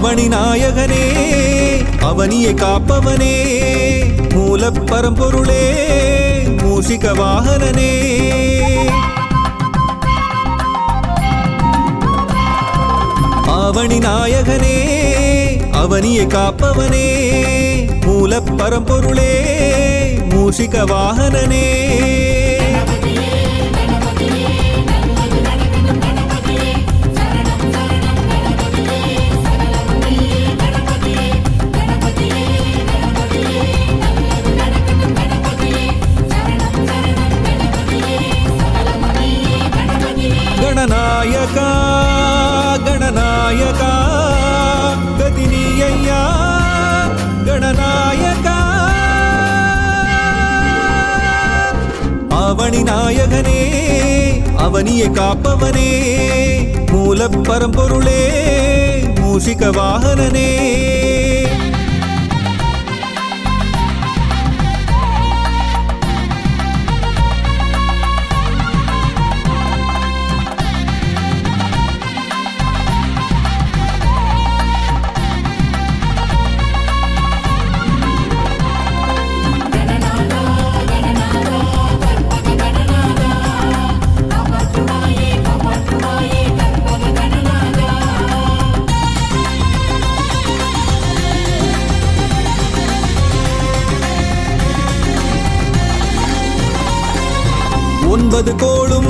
ஆவணி நாயகனே அவனியை காப்பவனே மூலப் பரம்பொருளே மூஷிக வாகனனே ஆவணி நாயகனே அவனியை காப்பவனே மூலப் பரம்பொருளே மூஷிக வாகனனே गणनायका गणनायका गदिनीय्या गणनायका आवणि नायकने அவனியை காப்பவனே மூலப் பரம்பொருளே மூஷிக வாகனனே ஒன்பது கோளும்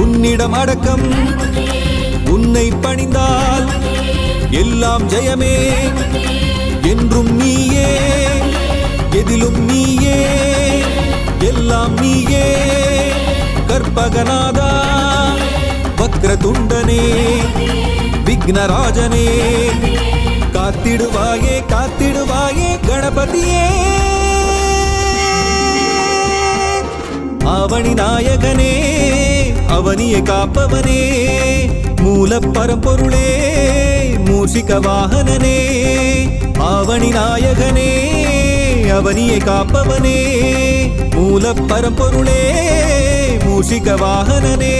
உன்னிடம் அடக்கம் உன்னை பணிந்தால் எல்லாம் ஜெயமே என்றும் நீயே எதிலும் நீயே எல்லாம் நீயே கற்பகநாதா வக்ரதுண்டனே விக்னராஜனே காத்திடுவாயே காத்திடுவாயே கணபதியே ஆவணி நாயகனே அவனியை காப்பவனே மூலப் பரம்பொருளே மூஷிக வாகனனே ஆவணி நாயகனே அவனியை காப்பவனே மூலப் பரம்பொருளே மூஷிக வாகனனே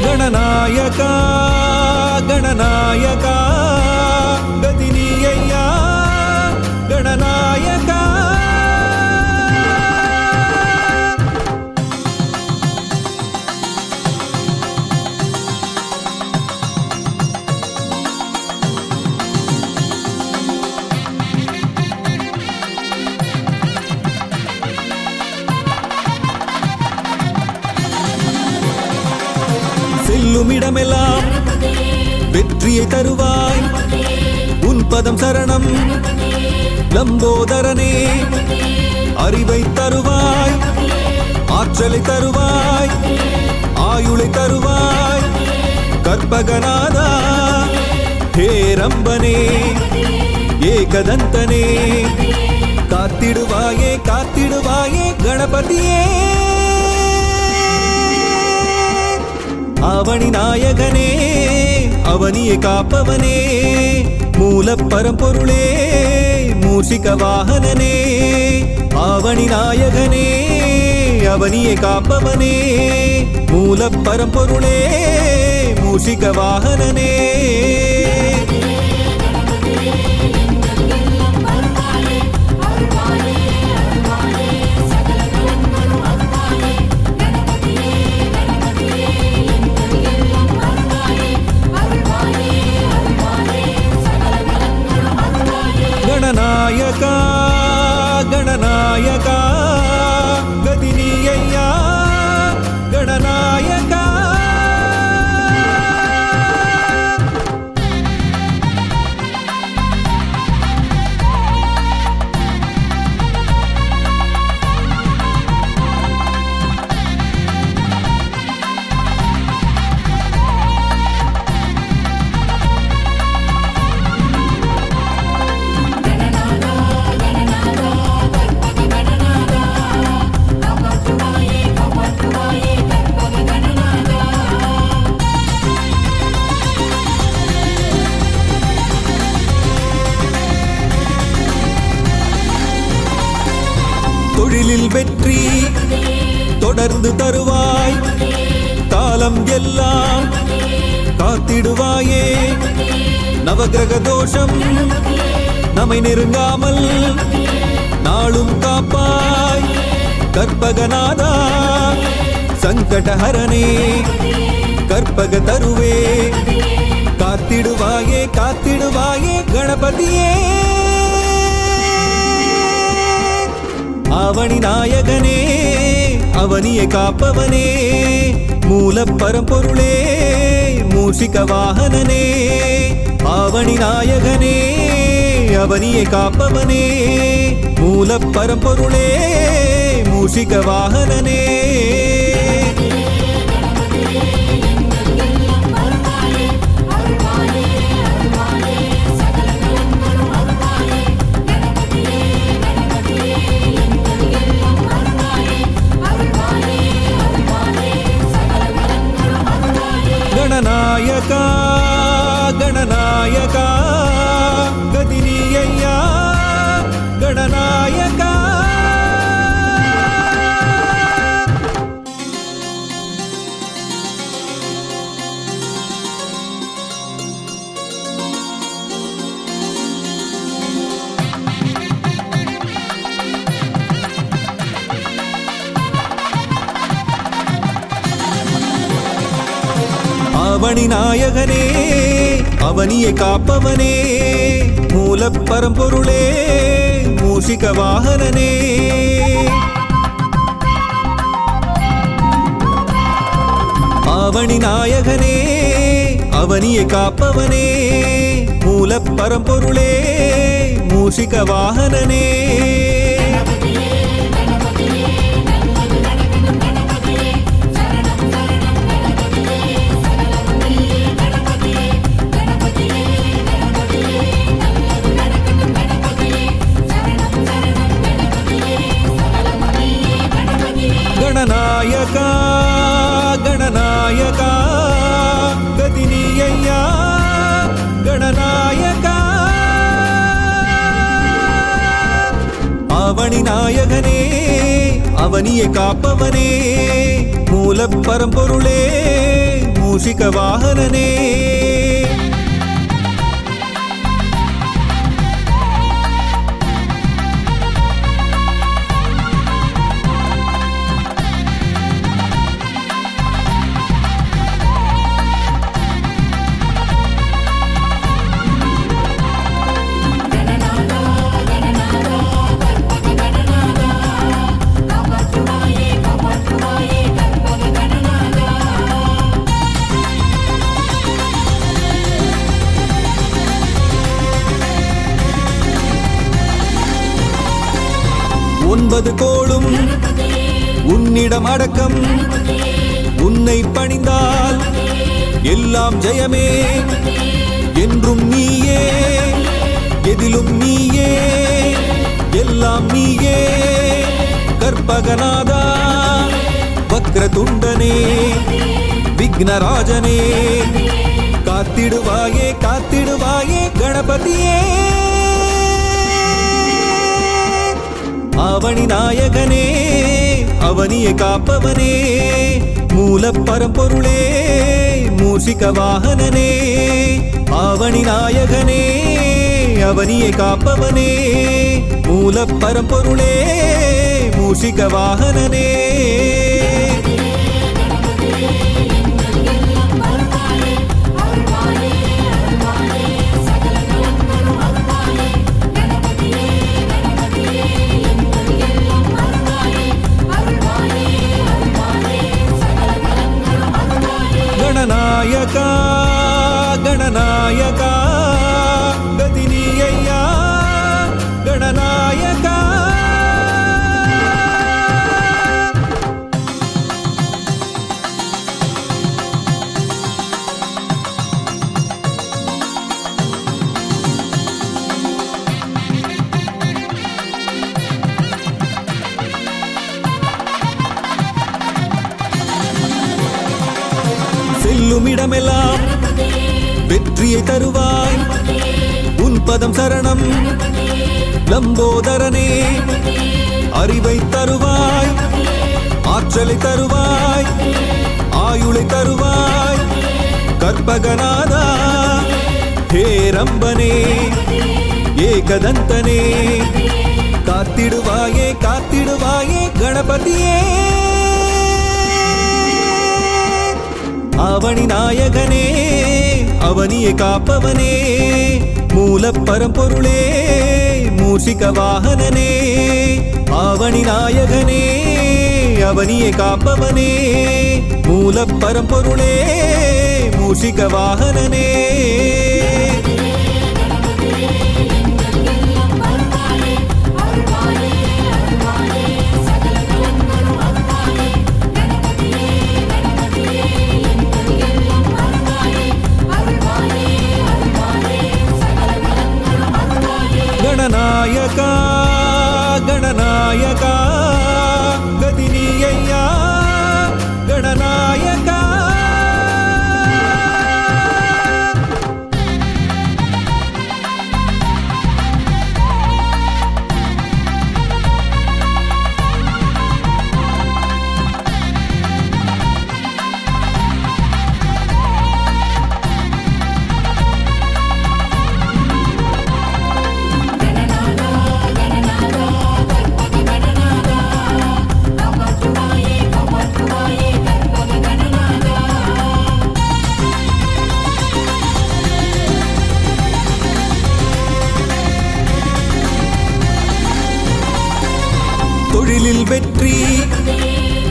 गणनायका गणनायका गदिनीय्या गणनायका செல்லுமிடமெல்லாம் வெற்றியை தருவாய் உன் பதம் சரணம் லம்போதரனே அறிவை தருவாய் ஆற்றலை தருவாய் ஆயுளை தருவாய் கற்பகநாதா ஹேரம்பனே ஏகதந்தனே காத்திடுவாயே காத்திடுவாயே கணபதியே ஆவணி நாயகனே அவனியை காப்பவனே மூலப் பரம்பொருளே மூஷிக வாகனனே ஆவணி நாயகனே அவனியை காப்பவனே மூலப் பரம்பொருளே மூஷிக வாகனனே गणनायका गणनायका गदिनीय्या गणनायका தொடர்ந்து தருவாய் காலம் எல்லாம் காத்திடுவாயே நவகிரக தோஷம் நம்மை நெருங்காமல் நாளும் காப்பாய் கற்பகநாதா சங்கடஹரனே கற்பக தருவே காத்திடுவாயே காத்திடுவாயே கணபதியே ஆவணி நாயகனே அவனியை காப்பவனே மூல பரம்பொருளே மூஷிக வாகனனே ஆவணி நாயகனே அவனியை காப்பவனே மூல பரம்பொருளே மூஷிக வாகனனே गणनायका गणनायका गदिनीय्या गणनायका அவனி நாயகனே அவனியை காப்பவனே மூல பரம்பொருளே மூஷிக வாகனனே அவனி நாயகனே அவனியை காப்பவனே மூல பரம்பொருளே மூஷிக வாகனனே गणनायका गणनायका गदिनीय्या गणनायका आवणि नायकने அவனியை காப்பவனே மூல பரம்பொருளே மூஷிக வாகனனே ஒன்பது கோளும் உன்னிடம் அடக்கம் உன்னை பணிந்தால் எல்லாம் ஜெயமே என்றும் நீயே எதிலும் நீயே எல்லாம் நீயே கற்பகநாதா வக்ரதுண்டனே விக்னராஜனே காத்திடுவாயே காத்திடுவாயே கணபதியே அவனி நாயகனே அவனியை காப்பவனே மூல பரம்பொருளே மூஷிக வாகனனே அவனி நாயகனே அவனியை காப்பவனே மூல பரம்பொருளே மூஷிக வாகனனே गणनायका गणनायका गदिनीय्या गणनायका செல்லும் இடமெல்லாம் வெற்றியை தருவாய் உன் பதம் சரணம் லம்போதரனே அறிவை தருவாய் ஆற்றலை தருவாய் ஆயுளை தருவாய் கற்பகநாதா ஹேரம்பனே ஏகதந்தனே காத்திடுவாயே காத்திடுவாயே கணபதியே அவனி நாயகனே அவனியை காப்பவனே மூல பரம்பொருளே மூஷிக வாகனனே அவனி நாயகனே அவனியை காப்பவனே மூல பரம்பொருளே மூஷிக வாகனனே गणनायका गणनायका गदिनीय्या गणनायका தொழிலில் வெற்றி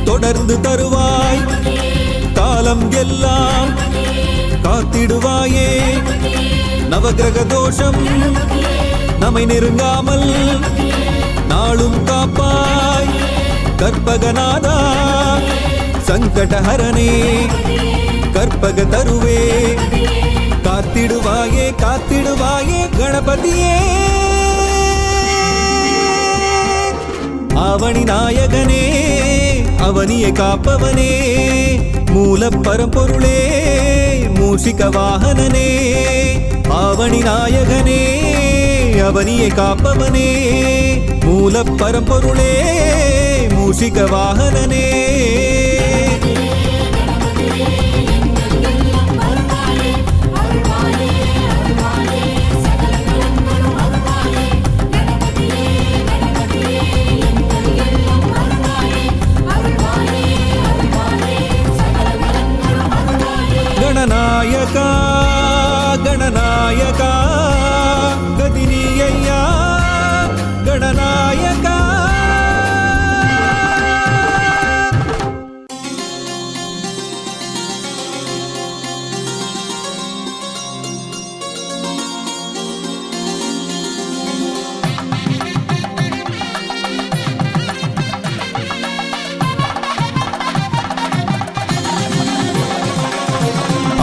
தொடர்ந்து தருவாய் காலம் எல்லாம் காத்திடுவாயே நவகிரக தோஷம் நம்மை நெருங்காமல் நாளும் காப்பாய் கற்பகநாதா சங்கடஹரனே கற்பக தருவே காத்திடுவாயே காத்திடுவாயே கணபதியே அவனி நாயகனே அவனியை காப்பவனே மூல பரம்பொருளே மூஷிக வாகனனே அவனி நாயகனே அவனியை காப்பவனே மூல பரம்பொருளே மூஷிக வாகனனே गणनायका गणनायका गदिनीय्या गणनायका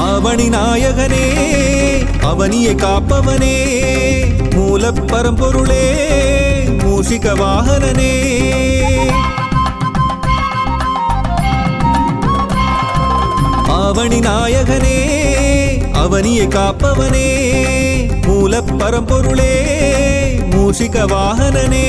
அவனி நாயகனே அவனியை காப்பவனே மூல பரம்பொருளே மூஷிக வாகனனே அவனி நாயகனே அவனியை காப்பவனே மூல பரம்பொருளே மூஷிக வாகனனே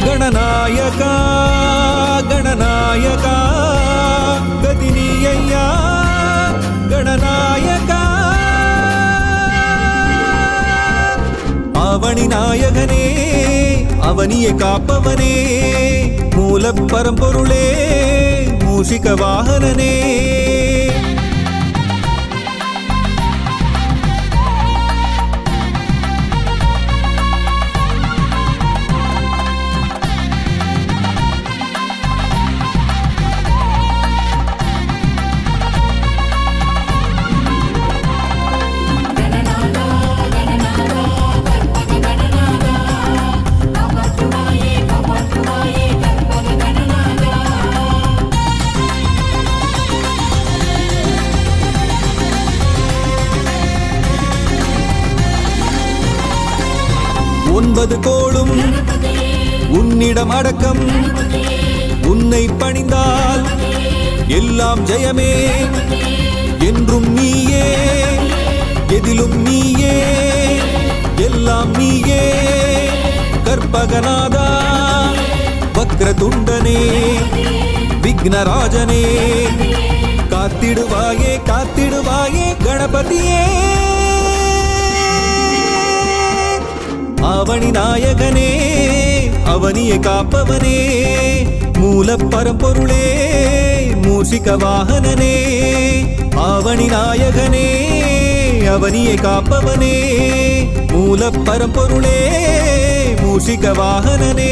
गणनायका गणनायका गदिनीय्या गणनायका அவனி நாயகனே அவனியை காப்பவனே மூல பரம்பொருளே மூஷிக வாகனனே ஒன்பது கோளும் உன்னிடம் ஆத்திரம் அடக்கம் உன்னை பணிந்தால் எல்லாம் ஜெயமே என்றும் நீயே எதிலும் நீயே எல்லாம் நீயே கற்பகநாதா வக்ரதுண்டனே விக்னராஜனே காத்திடுவாயே காத்திடுவாயே கணபதியே ஆவணி நாயகனே அவனியை காப்பவனே மூல பரம்பொருளே மூஷிக வாகனனே ஆவணி நாயகனே அவனியை காப்பவனே மூல பரம்பொருளே மூஷிக வாகனனே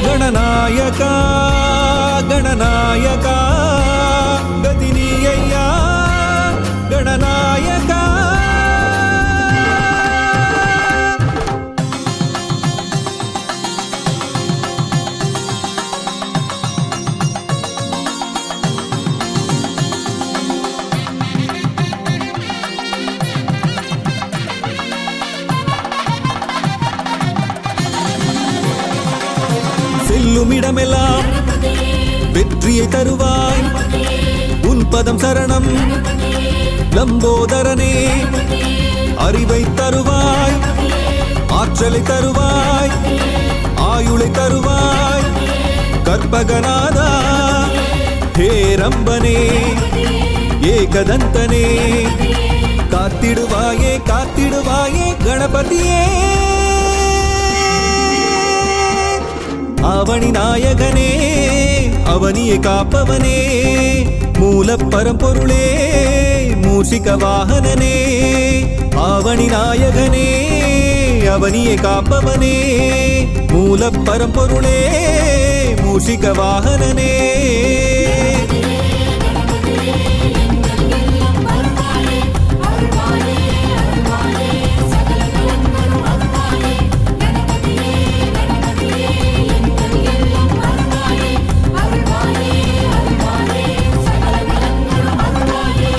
गणनायका गणनायका गतिनीय्या गणनायका செல்லுமிடமெல்லாம் வெற்றியை தருவாய் உன் பதம் சரணம் லம்போதரனே அறிவை தருவாய் ஆற்றலை தருவாய் ஆயுளை தருவாய் கற்பகநாதா ஹேரம்பனே ஏகதந்தனே காத்திடுவாயே காத்திடுவாயே கணபதியே ஆவணி நாயகனே அவனியை காப்பவனே மூல பரம்பொருளே மூஷிக வாகனனே ஆவணி நாயகனே அவனியை காப்பவனே மூல பரம்பொருளே மூஷிக வாகனனே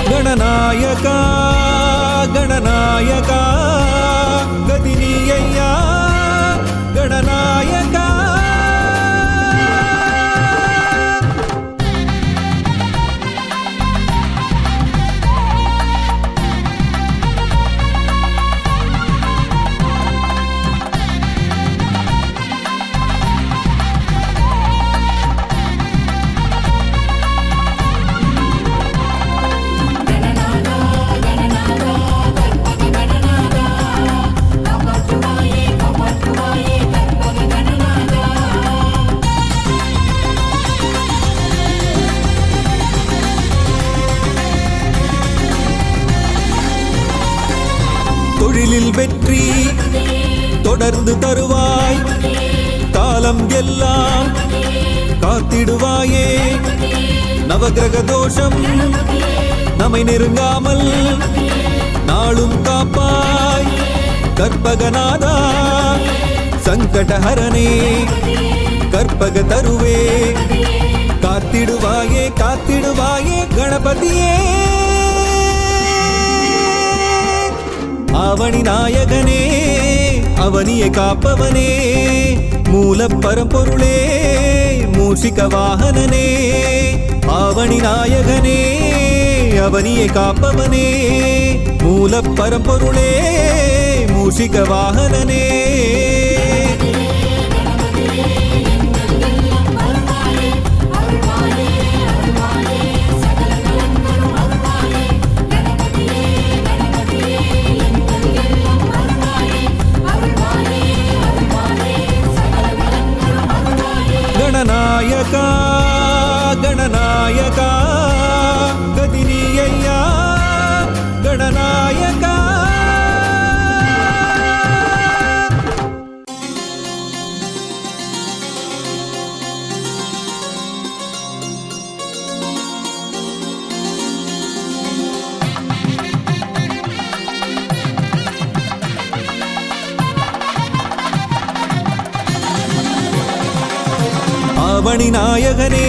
गणनायका गणनायका गतिनीय्या गणनायका தொழிலில் வெற்றி தொடர்ந்து தருவாய் காலம் எல்லாம் காத்திடுவாயே நவகிரக தோஷம் நம்மை நெருங்காமல் நாளும் காப்பாய் கற்பகநாதா சங்கடஹரனே கற்பக தருவே காத்திடுவாயே காத்திடுவாயே கணபதியே ஆவணி நாயகனே அவனியை காப்பவனே மூல பரம்பொருளே மூஷிக வாகனனே ஆவணி நாயகனே அவனியை காப்பவனே மூல பரம்பொருளே மூஷிக வாகனனே गणनायका गणनायका गतिनीय्या गणनायका ஆவணி நாயகனே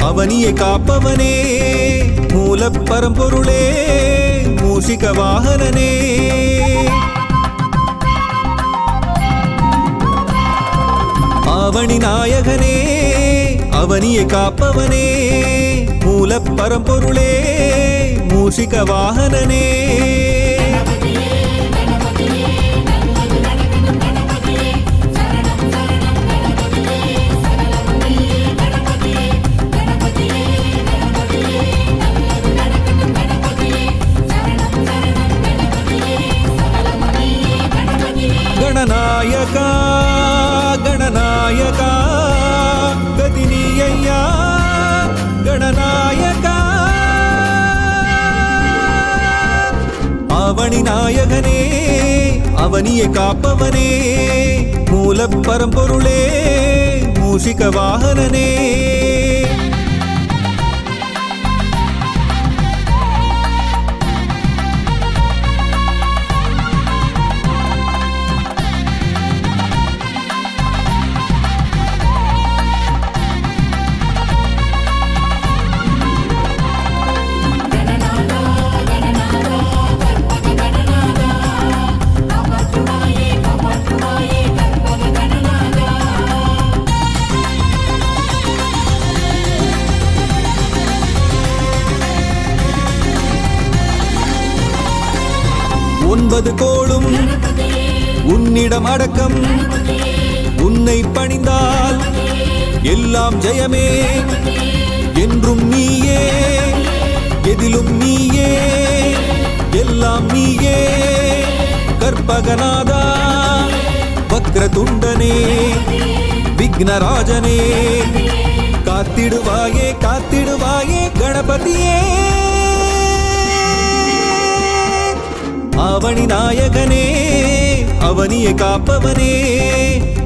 அவனியை காப்பவனே மூலப் பரம்பொருளே மூஷிக வாகனனே ஆவணி நாயகனே அவனியை காப்பவனே மூலப் பரம்பொருளே மூஷிக வாகனனே गणनायका गणनायका गदिनीय्या गणनायका आवणि नायकने அவனியை காப்பவனே மூலப் பரம்பொருளே மூஷிக வாகனனே ஒன்பது கோளும் உன்னிடம் அடக்கம் உன்னை பணிந்தால் எல்லாம் ஜெயமே என்றும் நீயே எதிலும் நீயே எல்லாம் நீயே கற்பகநாதா வக்ரதுண்டனே விக்னராஜனே காத்திடுவாயே காத்திடுவாயே கணபதியே ஆவணி நாயகனே அவனியை காப்பவனே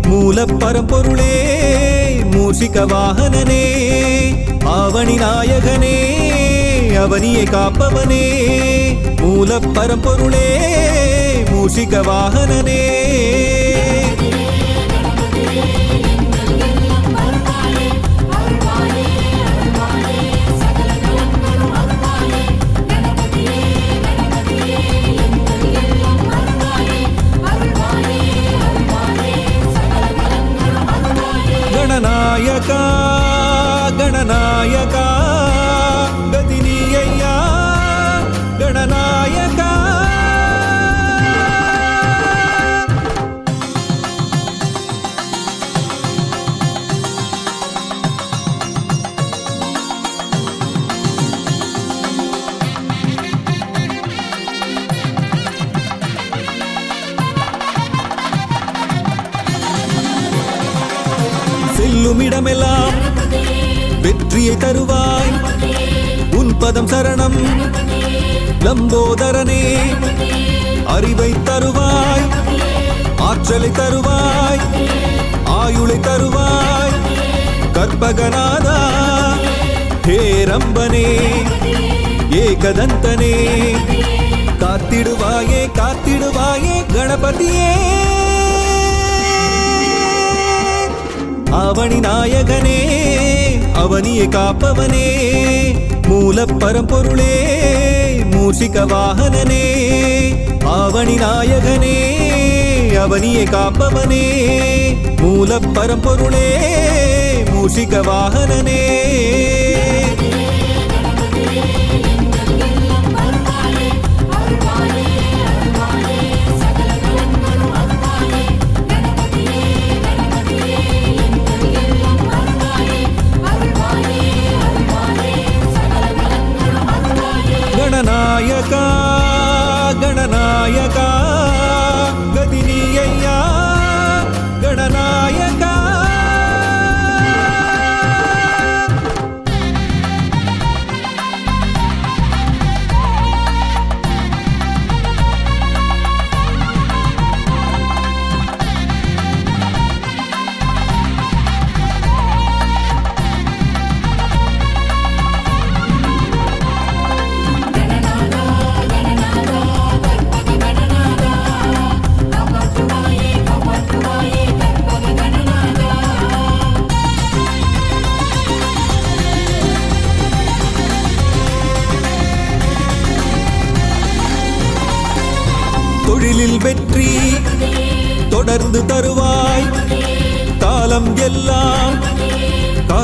மூலப் பரம்பொருளே மூஷிக வாகனனே ஆவணி நாயகனே அவனியை காப்பவனே மூலப் பரம்பொருளே மூஷிக வாகனனே गणनायका गणनायका गदिनीय्या गणनायका செல்லுமிடமெல்லாம் வெற்றியை தருவாய் உன் பதம் சரணம் லம்போதரனே அறிவை தருவாய் ஆற்றலை தருவாய் ஆயுளை தருவாய் கற்பகநாதா ஹே ரம்பனே ஏகதந்தனே காத்திடுவாயே காத்திடுவாயே கணபதியே ஆவணி நாயகனே அவனியை காப்பவனே மூலப் பரம்பொருளே மூஷிக வாகனனே ஆவணி நாயகனே அவனியை காப்பவனே மூலப் பரம்பொருளே மூஷிக வாகனனே गणनायका गणनायका गदिनीय्या गणनायका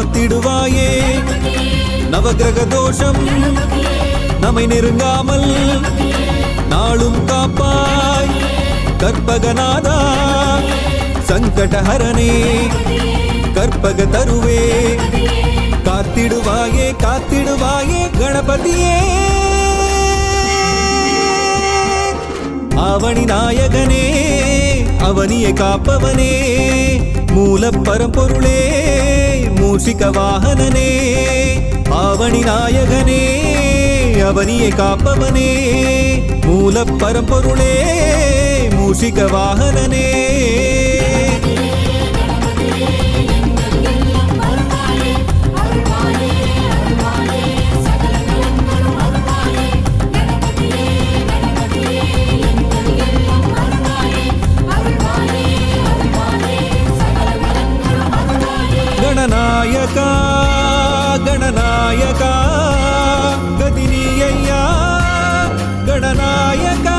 காத்திடுவாயே நவகிரக தோஷம் நம்மை நெருங்காமல் நாளும் காப்பாய் கற்பகநாதா சங்கடஹரனே கற்பக தருவே காத்திடுவாயே காத்திடுவாயே கணபதியே ஆவணி நாயகனே அவனியை காப்பவனே மூல பரம்பொருளே மூஷிக வாகனனே ஆவணி நாயகனே அவனியை காப்பவனே மூல பரம்பொருளே மூஷிக வாகனனே गणनायका गणनायका गदिनीय्या गणनायका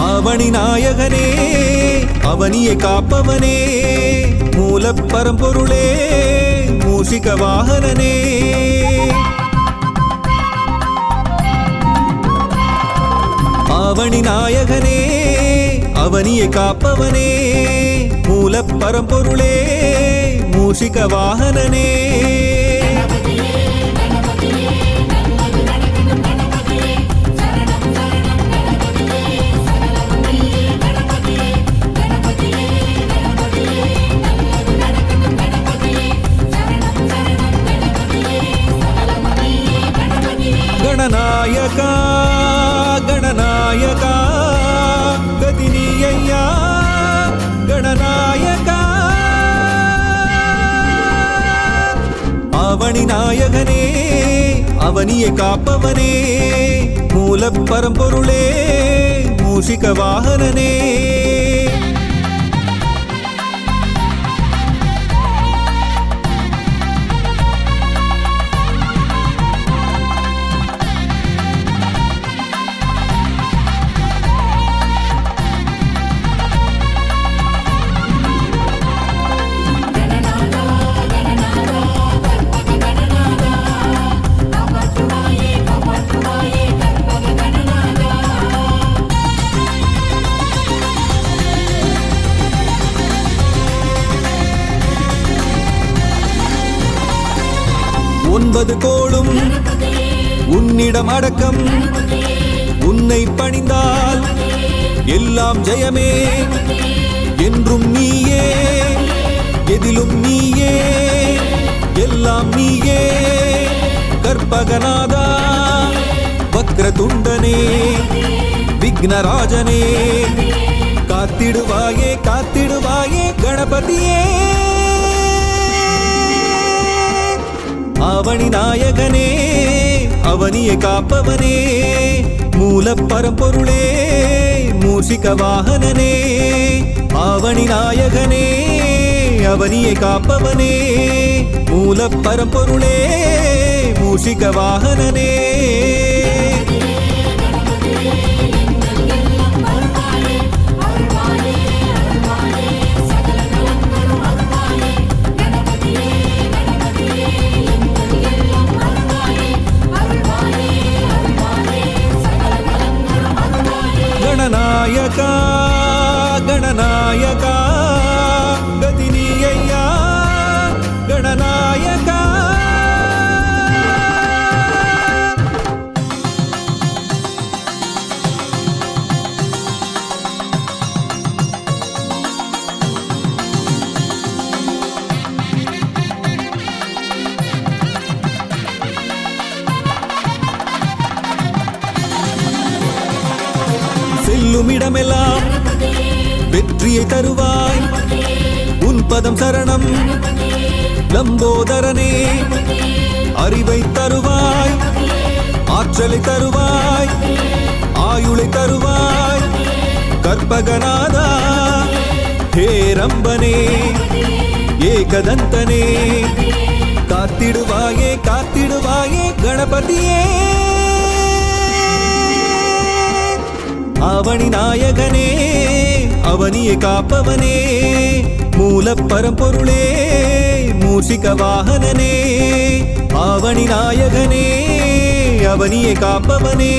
ஆவணி நாயகனே அவனியை காப்பவனே மூல பரம்பொருளே மூஷிக வாகனனே ஆவணி நாயகனே அவனியை காப்பவனே மூல பரம்பொருளே மூஷிக வாகனனே गणनायका गणनायका गदिनीय्या गणनायका ஆவணி நாயகனே அவனியை காப்பவனே மூல பரம்பொருளே மூஷிக வாகனனே ஒன்பது கோளும் உன்னிடம் அடக்கம் உன்னை பணிந்தால் எல்லாம் ஜெயமே என்றும் நீயே எதிலும் நீயே எல்லாம் நீயே கற்பகநாதா வக்ரதுண்டனே விக்னராஜனே காத்திடுவாயே காத்திடுவாயே கணபதியே ஆவணி நாயகனே அவனியை காப்பவனே மூல பரம்பொருளே மூஷிக வாகனனே ஆவணி நாயகனே அவனியை காப்பவனே மூல பரம்பொருளே மூஷிக வாகனனே गणनायका गणनायका गदिनीय्या गणनायका செல்லுமிடமெல்லாம் வெற்றியை தருவாய் உன் பதம் சரணம் லம்போதரனே அறிவை தருவாய் ஆற்றலை தருவாய் ஆயுளை தருவாய் கற்ப கற்பகநாதா ஹேரம்பனே ஏகதந்தனே காத்திடுவாயே காத்திடுவாயே கணபதியே அவனி நாயகனே அவனியை காப்பவனே மூல பரம்பொருளே மூஷிக வாகனனே அவனி நாயகனே அவனியை காப்பவனே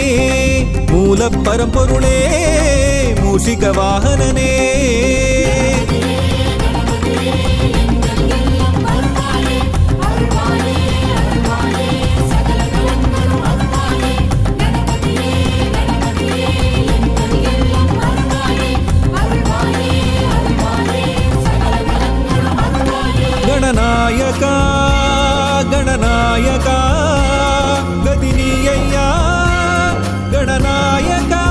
மூல பரம்பொருளே மூஷிக வாகனனே गणनायका गणनायका गदिनीय्या गणनायका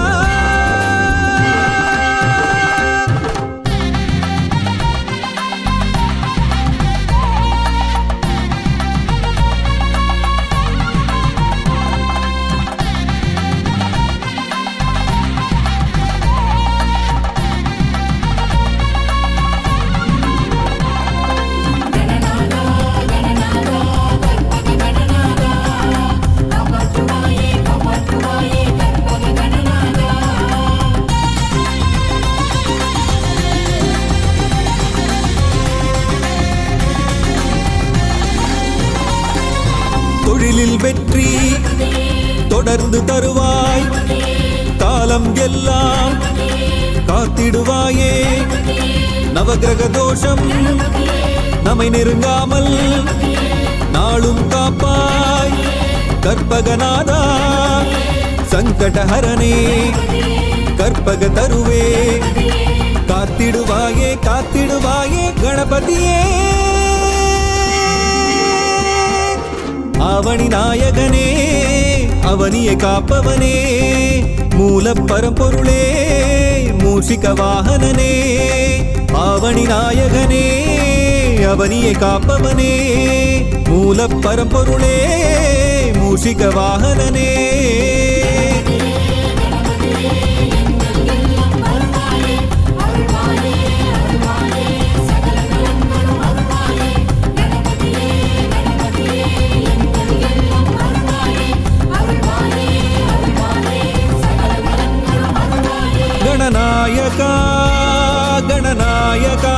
தொழிலில் வெற்றி தொடர்ந்து தருவாய் காலம் எல்லாம் காத்திடுவாயே நவகிரக தோஷம் நம்மை நெருங்காமல் நாளும் காப்பாய் கற்பகநாதா சங்கடஹரனே கற்பக தருவே காத்திடுவாயே காத்திடுவாயே கணபதியே அவனி நாயகனே அவனியை காப்பவனே மூல பரம்பொருளே மூஷிக வாகனனே அவனி நாயகனே அவனியை காப்பவனே மூல பரம்பொருளே மூஷிக வாகனனே गणनायका गणनायका